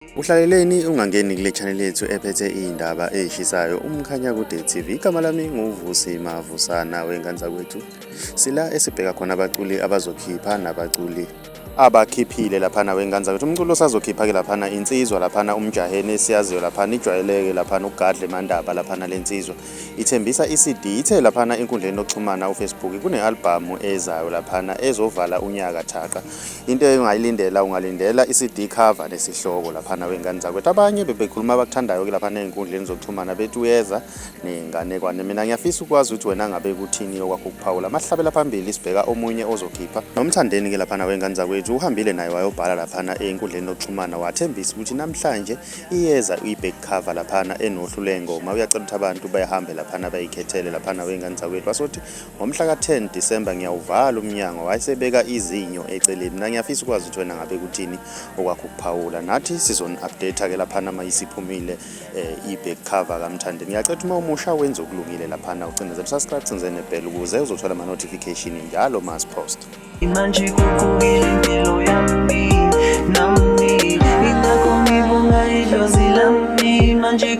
Uhlaleleni ungangeni kule channel yethu ephethe izindaba ezishisayo umkhanya kude TV. Igama lami nguVusi Mavusana wenganza kwethu. Sila esibheka khona abaculi abazokhipha nabaculi abakhiphile laphana wenganza kwethu. Umculo osazokhipha ke laphana insizwa laphana umjaheni esiyaziyo laphana ijwayeleke laphana ugadle mandaba laphana lensizwa. Ithembisa iCD ithe laphana enkundleni yokuxhumana uFacebook kune-album ezayo laphana ezovala unyaka thaka. Into engayilindela ungalindela iCD cover lesihloko laphana wenganza kwethu. Abanye bebekhuluma abakuthandayo ke laphana einkundleni zokuxhumana bethi uyeza nenganekwane. Mina ngiyafisa ukwazi ukuthi wena ngabe kuthini okwakho ukuphawula. Mahlabela phambili sibheka omunye ozokhipha nomthandeni ke laphana wenganza kwethu uhambile naye wayobhala laphana einkundleni yokuxhumana wathembisa ukuthi namhlanje iyeza iback cover laphana enohlu lengoma. Uyacela ukuthi abantu bayahambe laphana bayikhethele laphana wenganza kwethu. Wasothi ngomhla ka-10 December ngiyawuvala umnyango wayesebeka izinyo eceleni. Mina ngiyafisa ukwazi ukuthi wena ngabe kuthini okwakho ukuphawula. Nathi sizoni-update ke laphana mayisiphumile iback cover kamthandeni. Ngiyacela ukuthi uma umusha wenze okulungile laphana ucindezele subscribe senze nebell ukuze uzothola ama notification njalo mas post. Manje kukukile impilo yami nami ingakho ngibonga idlozi lami manje